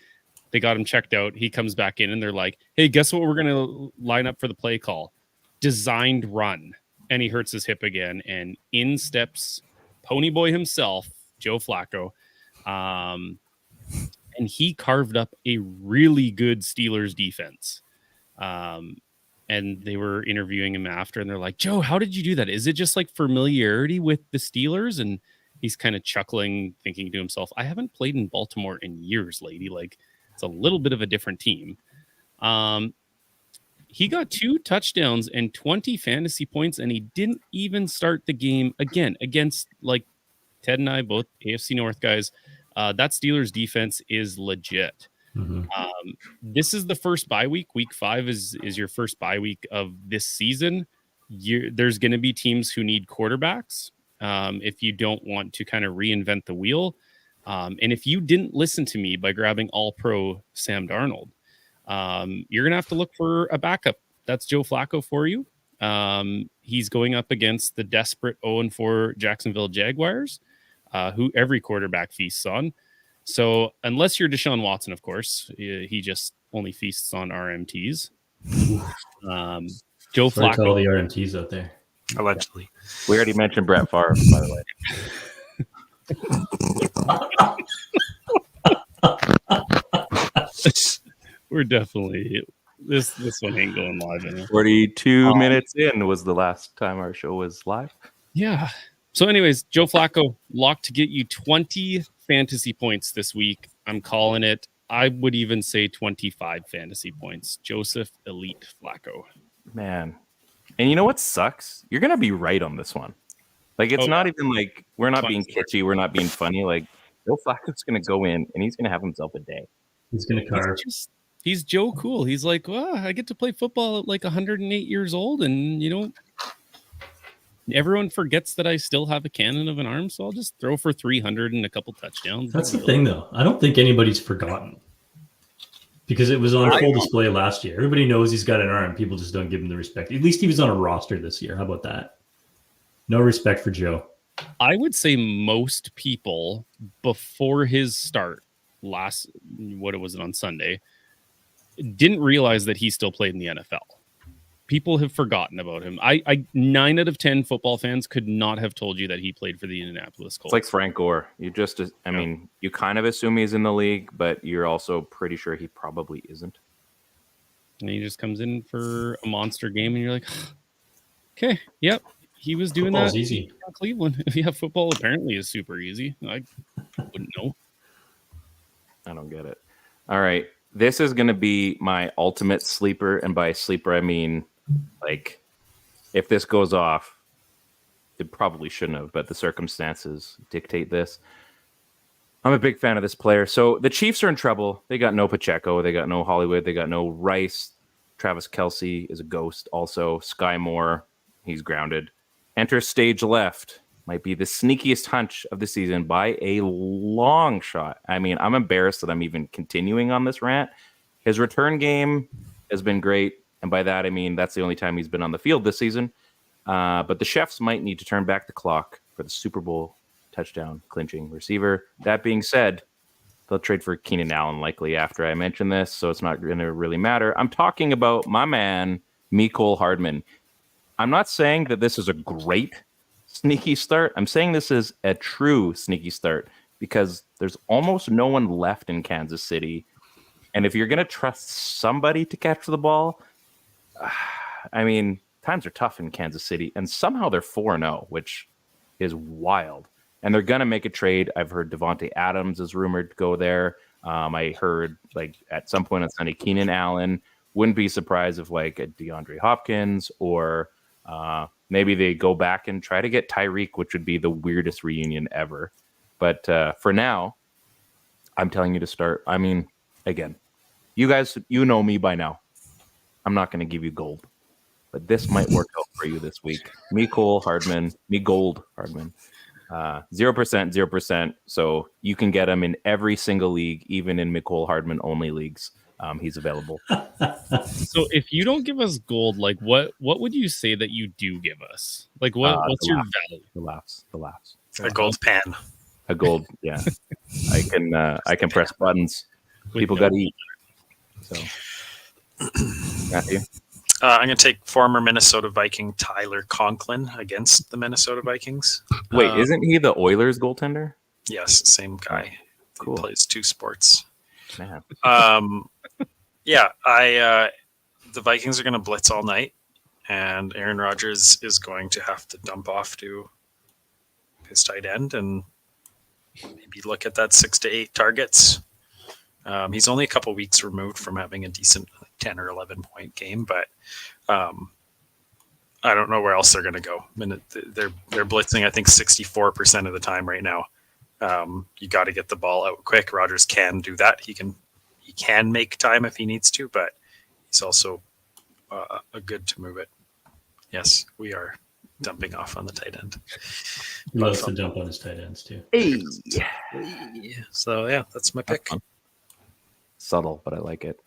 They got him checked out. He comes back in and they're like, hey, guess what we're going to line up for the play call? Designed run. And he hurts his hip again. And in steps Ponyboy himself, Joe Flacco. And he carved up a really good Steelers defense. And they were interviewing him after, and they're like, Joe, how did you do that? Is it just like familiarity with the Steelers? And he's kind of chuckling, thinking to himself, I haven't played in Baltimore in years, lady. Like, it's a little bit of a different team. He got 2 touchdowns and 20 fantasy points, and he didn't even start the game again against, like, Ted and I, both AFC North guys. That Steelers defense is legit. Mm-hmm. This is the first bye week. Week 5 is your first bye week of this season. There's going to be teams who need quarterbacks if you don't want to kind of reinvent the wheel. And if you didn't listen to me by grabbing All-Pro Sam Darnold, you're going to have to look for a backup. That's Joe Flacco for you. He's going up against the desperate 0-4 Jacksonville Jaguars, who every quarterback feasts on. So unless you're Deshaun Watson, of course, he just only feasts on RMTs. Joe Flacco. To all the RMTs out there. Allegedly. We already mentioned Brett Favre, by the way. We're definitely this one ain't going live anymore. 42 minutes in was the last time our show was live. Yeah. So anyways, Joe Flacco locked to get you 20 fantasy points this week. I'm calling it. I would even say 25 fantasy points. Joseph Elite Flacco. Man. And you know what sucks? You're going to be right on this one. Like, it's not even like we're not being kitschy. We're not being funny. Like, Joe Flacco's going to go in and he's going to have himself a day. He's going to carve. He's Joe Cool. He's like, well, I get to play football at like 108 years old. And, you know, everyone forgets that I still have a cannon of an arm. So I'll just throw for 300 and a couple touchdowns. That's the thing, though. I don't think anybody's forgotten. Because it was on full display last year. Everybody knows he's got an arm. People just don't give him the respect. At least he was on a roster this year. How about that? No respect for Joe. I would say most people before his start on Sunday, didn't realize that he still played in the NFL. People have forgotten about him. I 9 out of 10 football fans could not have told you that he played for the Indianapolis Colts. It's like Frank Gore. You just, I mean, you kind of assume he's in the league, but you're also pretty sure he probably isn't. And he just comes in for a monster game, and you're like, okay, yep, he was doing Football's that. Easy. Cleveland. Yeah, football apparently is super easy. I wouldn't know. I don't get it. All right. This is going to be my ultimate sleeper. And by sleeper, I mean, like, if this goes off, it probably shouldn't have, but the circumstances dictate this. I'm a big fan of this player. So the Chiefs are in trouble. They got no Pacheco. They got no Hollywood. They got no Rice. Travis Kelce is a ghost. Also, Sky Moore, he's grounded. Enter stage left. Might be the sneakiest hunch of the season by a long shot. I mean, I'm embarrassed that I'm even continuing on this rant. His return game has been great. And by that, I mean, that's the only time he's been on the field this season. But the Chefs might need to turn back the clock for the Super Bowl touchdown clinching receiver. That being said, they'll trade for Keenan Allen likely after I mention this, so it's not going to really matter. I'm talking about my man, Mecole Hardman. I'm not saying that this is a great sneaky start. I'm saying this is a true sneaky start because there's almost no one left in Kansas City. And if you're going to trust somebody to catch the ball, I mean, times are tough in Kansas City, and somehow they're 4-0, which is wild. And they're going to make a trade. I've heard Devontae Adams is rumored to go there. I heard like at some point on Sunday, Keenan Allen. Wouldn't be surprised if like a DeAndre Hopkins or maybe they go back and try to get Tyreek, which would be the weirdest reunion ever. But for now, I'm telling you to start. I mean, again, you guys, you know me by now. I'm not going to give you gold, but this might work out for you this week. Mecole Hardman. 0%, 0%. So you can get him in every single league, even in Mecole Hardman only leagues. He's available. So if you don't give us gold, like what would you say that you do give us? Like what's your value? The laughs. A gold pan. A gold, yeah. I can press buttons. People got to eat. So, Matthew? I'm going to take former Minnesota Viking Tyler Conklin against the Minnesota Vikings. Wait, isn't he the Oilers goaltender? Yes, same guy. Cool. He plays 2 sports. Man. Yeah, the Vikings are going to blitz all night, and Aaron Rodgers is going to have to dump off to his tight end and maybe look at that 6 to 8 targets. He's only a couple weeks removed from having a decent 10 or 11 point game, but I don't know where else they're going to go. I mean, they're blitzing, I think, 64% of the time right now. You got to get the ball out quick. Rodgers can do that. He can make time if he needs to, but he's also a good to move it. Yes, we are dumping off on the tight end. He loves to dump on his tight ends too. Hey. So yeah, that's my pick. Subtle, but I like it.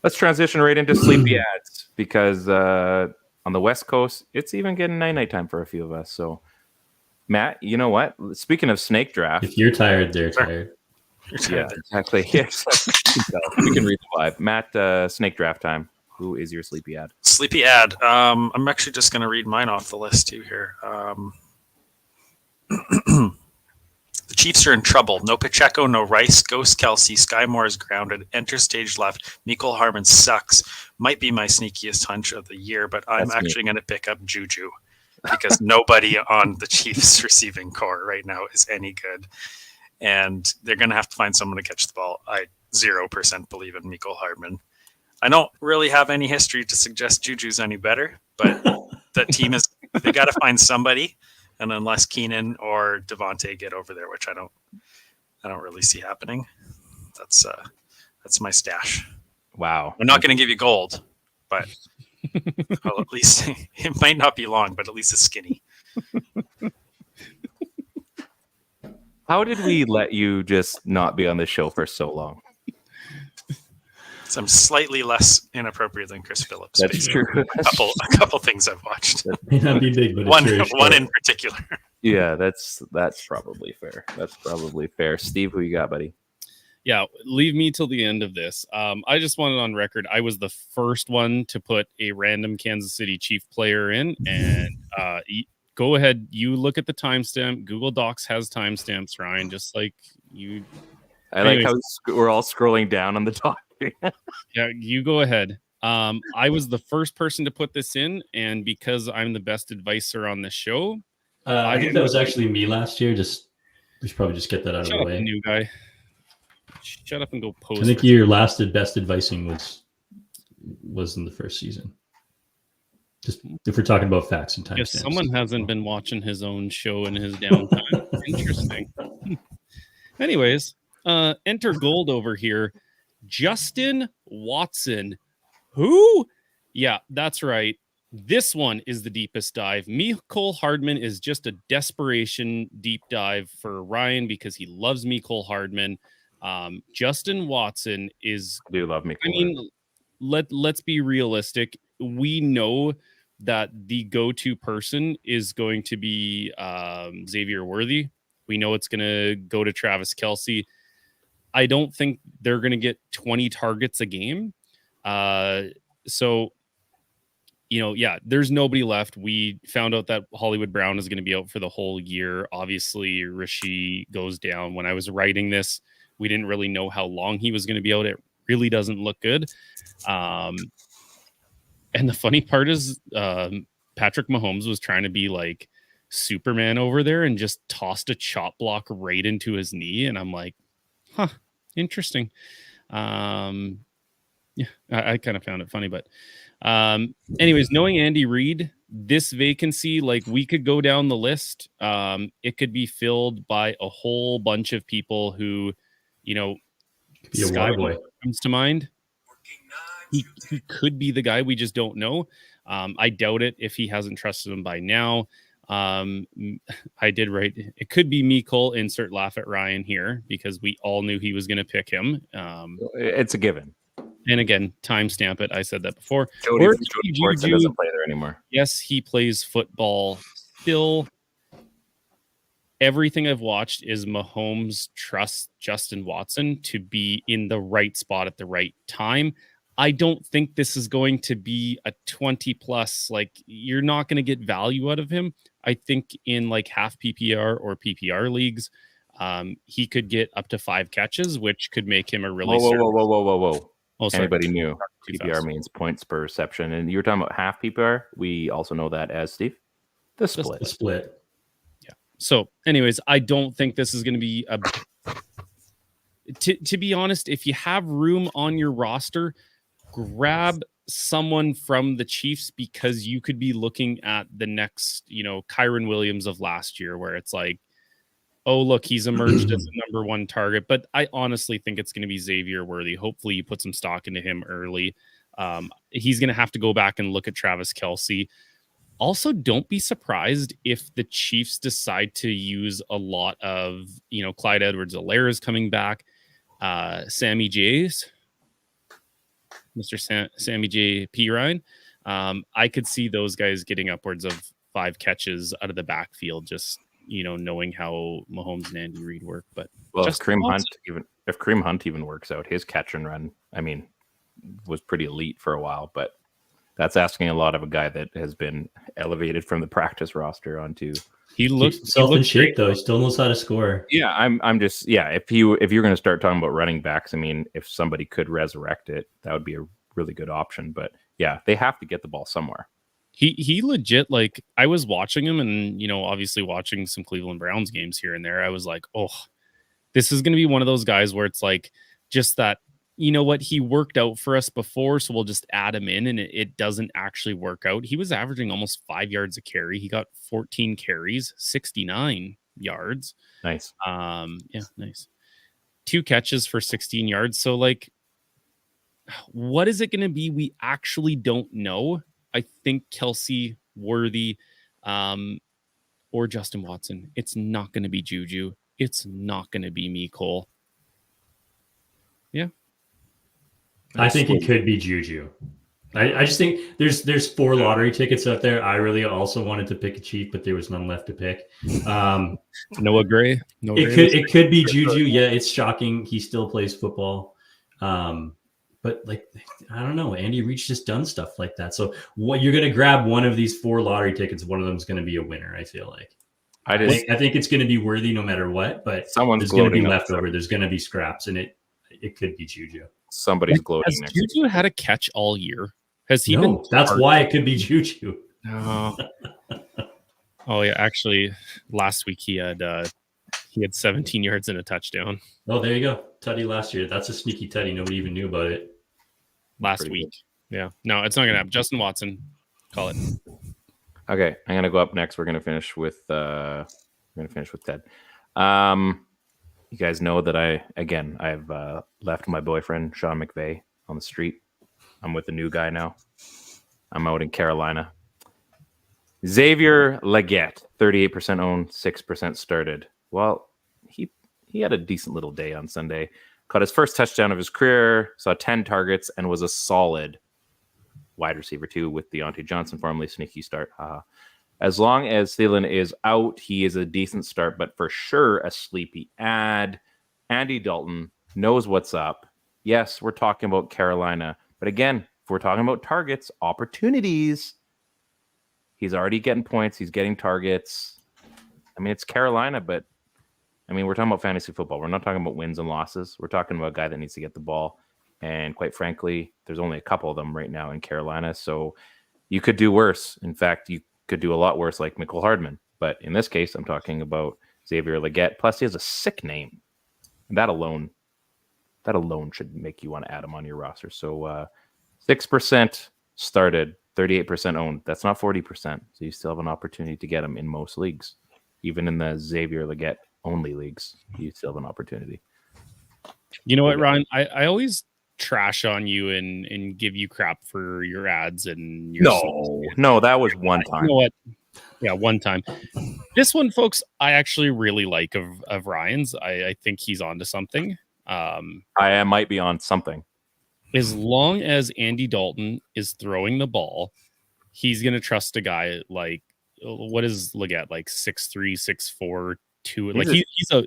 Let's transition right into sleepy ads because on the West Coast, it's even getting night time for a few of us. So, Matt, you know what? Speaking of snake draft, if you're tired, they're tired. Yeah, exactly. Yes, we can read the vibe. Matt, snake draft time. Who is your sleepy ad? Sleepy ad. I'm actually just going to read mine off the list too here. The Chiefs are in trouble. No Pacheco, no Rice. Ghost Kelsey. Sky Moore is grounded. Enter stage left. Mecole Hardman sucks. Might be my sneakiest hunch of the year, but I'm actually going to pick up Juju because nobody on the Chiefs receiving core right now is any good. And they're going to have to find someone to catch the ball. I 0% believe in Mecole Hardman. I don't really have any history to suggest Juju's any better, but the team they got to find somebody. And unless Keenan or Devontae get over there, which I don't really see happening, that's my stash. Wow. I'm not going to give you gold, but well, at least it might not be long, but at least it's skinny. How did we let you just not be on the show for so long? So I'm slightly less inappropriate than Chris Phillips. That's true. A couple things I've watched. May not be big, but one in particular. Yeah, that's probably fair. Steve, who you got, buddy? Yeah, leave me till the end of this. I just wanted on record, I was the first one to put a random Kansas City Chief player in, and go ahead, you look at the timestamp. Google Docs has timestamps, Ryan, just like you. Like how we're all scrolling down on the doc. Yeah, you go ahead. I was the first person to put this in, and because I'm the best advisor on the show, I think that was actually me last year. We should probably just get that out of the way. New guy. Shut up and go post. I think your last best advising was in the first season. Just if we're talking about facts and time. Yes, someone hasn't been watching his own show in his downtime. Interesting. Anyways, enter gold over here. Justin Watson. Who? Yeah, that's right. This one is the deepest dive. Mecole Hardman is just a desperation deep dive for Ryan because he loves Mecole Hardman. Justin Watson is. I do love Mecole. I mean, let's be realistic. We know that the go-to person is going to be Xavier Worthy. We know it's going to go to Travis Kelce. I don't think they're going to get 20 targets a game. So, there's nobody left. We found out that Hollywood Brown is going to be out for the whole year. Obviously, Rishi goes down. When I was writing this, we didn't really know how long he was going to be out. It really doesn't look good. And the funny part is Patrick Mahomes was trying to be like Superman over there and just tossed a chop block right into his knee. And I'm like, Huh. Interesting. Yeah, I kind of found it funny, but anyways, knowing Andy Reid, this vacancy, like we could go down the list. It could be filled by a whole bunch of people who, you know, Be a Sky water boy. comes to mind. He could be the guy. We just don't know. I doubt it if he hasn't trusted him by now. I did write, it could be Mikol, insert laugh at Ryan here, because we all knew he was going to pick him. It's a given. And again, timestamp it. I said that before. Jody Or Fortson doesn't play there anymore. Yes, he plays football still. Everything I've watched is Mahomes trusts Justin Watson to be in the right spot at the right time. I don't think this is going to be a 20 plus. Like, you're not going to get value out of him. I think in like half PPR or PPR leagues, he could get up to 5 catches, which could make him a really Whoa. Oh, sorry. Anybody knew Too PPR fast. means points per reception, and you were talking about half PPR. We also know that as Steve, the split. The split. Yeah. So, anyways, I don't think this is going to be a. To be honest, if you have room on your roster, grab someone from the Chiefs, because you could be looking at the next, Kyron Williams of last year, where it's like, oh, look, he's emerged as the number 1 target. But I honestly think it's going to be Xavier Worthy. Hopefully you put some stock into him early. He's going to have to go back and look at Travis Kelce. Also, don't be surprised if the Chiefs decide to use a lot of, Clyde Edwards-Helaire is coming back. Sammy J's, Mr. Sammy J. P. Ryan. I could see those guys getting upwards of 5 catches out of the backfield, just knowing how Mahomes and Andy Reid work. But if Kareem Hunt even works out, his catch and run, was pretty elite for a while. But that's asking a lot of a guy that has been elevated from the practice roster onto. He looks in shape though. He still knows how to score. Yeah, I'm just if you're going to start talking about running backs, if somebody could resurrect it, that would be a really good option. But yeah, they have to get the ball somewhere. He legit, like, I was watching him and, obviously watching some Cleveland Browns games here and there. I was like, oh, this is going to be one of those guys where it's like, just that, he worked out for us before, so we'll just add him in, and it doesn't actually work out. He was averaging almost 5 yards a carry. He got 14 carries, 69 yards. Nice. Yeah, nice. 2 catches for 16 yards. So, like, what is it going to be? We actually don't know. I think Kelce, Worthy, or Justin Watson. It's not going to be Juju. It's not going to be Mikol. Yeah. I think it could be Juju. I just think there's 4 lottery tickets out there. I really also wanted to pick a Chief, but there was none left to pick. Noah Gray. It could be Juju. Yeah, it's shocking. He still plays football. But like, I don't know. Andy Reid's just done stuff like that. So what you're going to grab one of these 4 lottery tickets. One of them is going to be a winner. I feel like. I think it's going to be Worthy no matter what. But there's going to be leftover. There's going to be scraps, and it could be Juju. Somebody's gloating. Has Juju had a catch all year? Has he been? That's hard? Why it could be Juju. No. Oh yeah, actually, last week he had 17 yards and a touchdown. Oh, there you go. Tutty last year. That's a sneaky tutty. Nobody even knew about it. Last week. Yeah. No, it's not gonna happen. Justin Watson. Call it. Okay, I'm gonna go up next. We're gonna finish with Ted. You guys know that I've left my boyfriend Sean McVay on the street. I'm with a new guy now. I'm out in Carolina. Xavier Legette, 38% owned, 6% started. Well, he had a decent little day on Sunday. Caught his first touchdown of his career, saw 10 targets, and was a solid wide receiver too with Deontay Johnson, formerly sneaky start. As long as Thielen is out, he is a decent start, but for sure a sleepy ad. Andy Dalton knows what's up. Yes, we're talking about Carolina, but again, if we're talking about targets, opportunities, he's already getting points. He's getting targets. It's Carolina, but we're talking about fantasy football. We're not talking about wins and losses. We're talking about a guy that needs to get the ball. And quite frankly, there's only a couple of them right now in Carolina. So you could do worse. In fact, you could do a lot worse like Mecole Hardman. But in this case, I'm talking about Xavier Legette. Plus, he has a sick name. And that alone that alone should make you want to add him on your roster. So 6% started, 38% owned. That's not 40%. So you still have an opportunity to get him in most leagues. Even in the Xavier Leggett only leagues, you still have an opportunity. You know what, Ryan? I always trash on you and give you crap for your ads and your No, that was one time. You know what? Yeah, one time. This one, folks, I actually really like of Ryan's. I think he's onto something. I might be on something. As long as Andy Dalton is throwing the ball, he's going to trust a guy like, what is Leggett, like 6'3", 6'4", 2. Like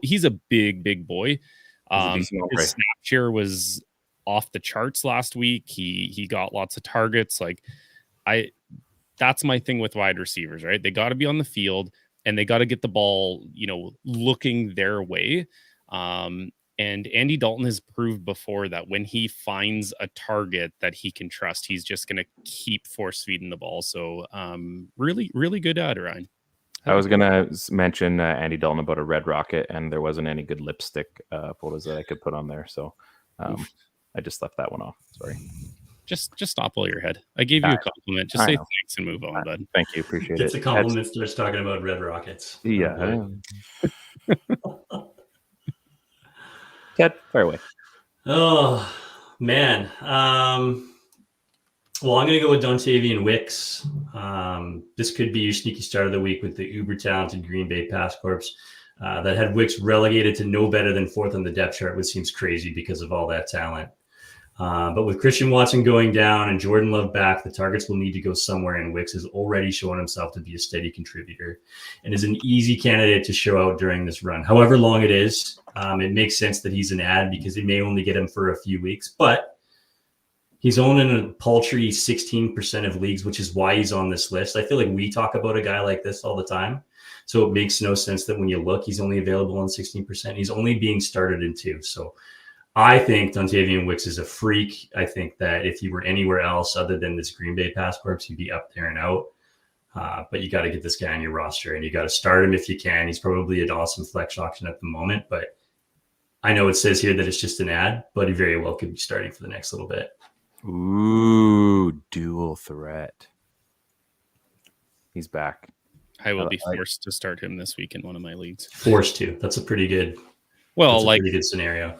he's a big boy. His snap share was off the charts last week. He got lots of targets. That's my thing with wide receivers, right? They got to be on the field and they got to get the ball, looking their way. And Andy Dalton has proved before that when he finds a target that he can trust, he's just going to keep force feeding the ball. So really, really good ad, Ryan. I was going to mention Andy Dalton about a red rocket, and there wasn't any good lipstick photos that I could put on there. So I just left that one off. Sorry. Just stop while your head. I gave you a compliment. Just say thanks and move on, bud. Thank you. Appreciate it. It's a compliment. Starts talking about red rockets. Yeah. Ted, fire away. Oh, man. Well, I'm going to go with Dontavian Wicks. This could be your sneaky start of the week with the uber talented Green Bay Pass Corps that had Wicks relegated to no better than 4th on the depth chart, which seems crazy because of all that talent. But with Christian Watson going down and Jordan Love back, the targets will need to go somewhere, and Wicks has already shown himself to be a steady contributor and is an easy candidate to show out during this run. However long it is, it makes sense that he's an ad because it may only get him for a few weeks, but he's owned in a paltry 16% of leagues, which is why he's on this list. I feel like we talk about a guy like this all the time, so it makes no sense that when you look, he's only available on 16%. He's only being started in 2. So I think Dontavian Wicks is a freak. I think that if he were anywhere else other than this Green Bay Pass Corps, he'd be up there and out. But you got to get this guy on your roster, and you got to start him if you can. He's probably an awesome flex option at the moment, but I know it says here that it's just an ad, but he very well could be starting for the next little bit. Ooh, dual threat. He's back. I will be forced to start him this week in one of my leagues. Forced to. That's a pretty good. Pretty good scenario.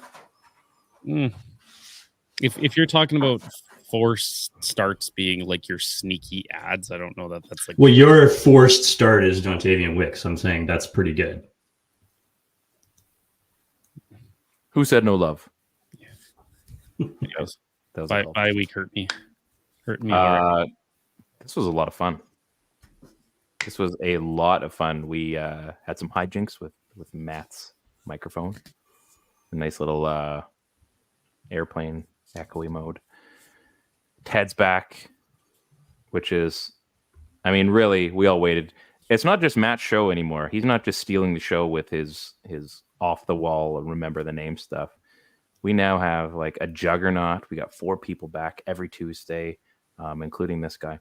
If you're talking about forced starts being like your sneaky ads, I don't know that that's like. Well, your forced start is Dontavian Wicks. I'm saying that's pretty good. Who said no love? Yeah. That was bye week hurt me. This was a lot of fun. We had some hijinks with Matt's microphone. A nice little airplane echoey mode. Ted's back, which is, really, we all waited. It's not just Matt's show anymore. He's not just stealing the show with his off the wall and remember the name stuff. We now have like a juggernaut. We got 4 people back every Tuesday, including this guy.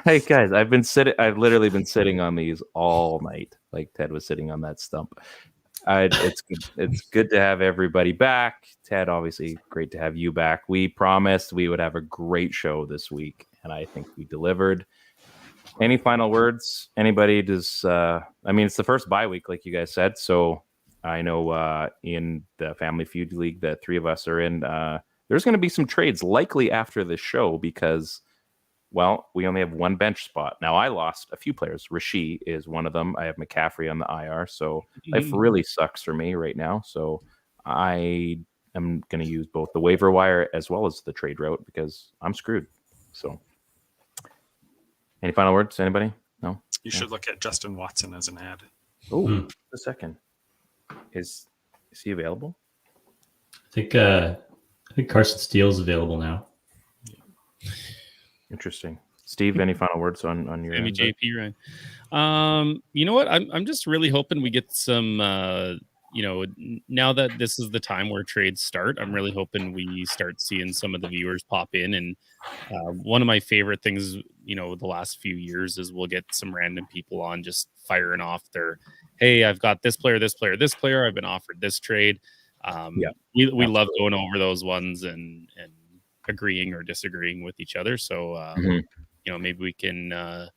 Hey guys, I've literally been sitting on these all night, like Ted was sitting on that stump. It's good to have everybody back. Ted, obviously, great to have you back. We promised we would have a great show this week, and I think we delivered. Any final words? Anybody does? It's the first bye week, like you guys said. So I know in the Family Feud League that 3 of us are in, there's going to be some trades likely after this show because, well, we only have 1 bench spot. Now, I lost a few players. Rishi is one of them. I have McCaffrey on the IR. So life really sucks for me right now. So I am going to use both the waiver wire as well as the trade route because I'm screwed. So any final words? Anybody? No? You should look at Justin Watson as an ad. Oh, a second. Is he available? I think Carson Steele's available now. Interesting. Steve, any final words on your end? JP, Ryan? You know what? I'm just really hoping we get some now that this is the time where trades start, I'm really hoping we start seeing some of the viewers pop in. And one of my favorite things, the last few years is we'll get some random people on just firing off their hey, I've got this player, this player, this player. I've been offered this trade. We love going over those ones and agreeing or disagreeing with each other. So maybe we can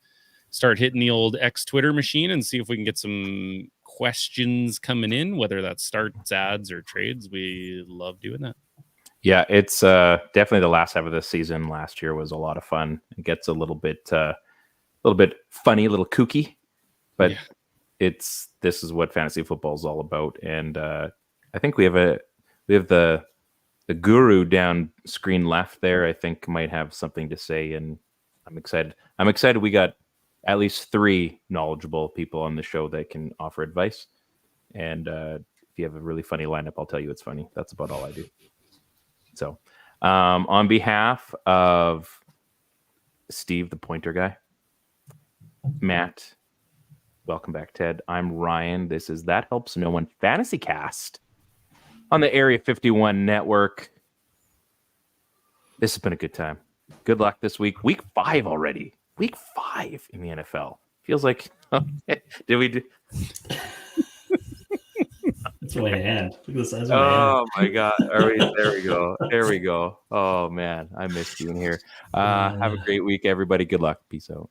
start hitting the old X Twitter machine and see if we can get some questions coming in, whether that's starts, ads, or trades. We love doing that. Yeah, it's definitely the last half of the season. Last year was a lot of fun. It gets a little bit funny, a little kooky, but this is what fantasy football is all about. And I think we have the guru down screen left there. I think might have something to say, and I'm excited. We got at least 3 knowledgeable people on the show that can offer advice. And if you have a really funny lineup, I'll tell you it's funny. That's about all I do. So on behalf of Steve, the pointer guy, Matt, welcome back, Ted. I'm Ryan. This is That Helps No One Fantasy Cast on the Area 51 network. This has been a good time. Good luck this week. Week 5 already. Week 5 in the NFL. Feels like, did we do? That's my hand. Look at the size of my hand. Oh my God. There we go. There we go. Oh man, I missed being here. Have a great week, everybody. Good luck. Peace out.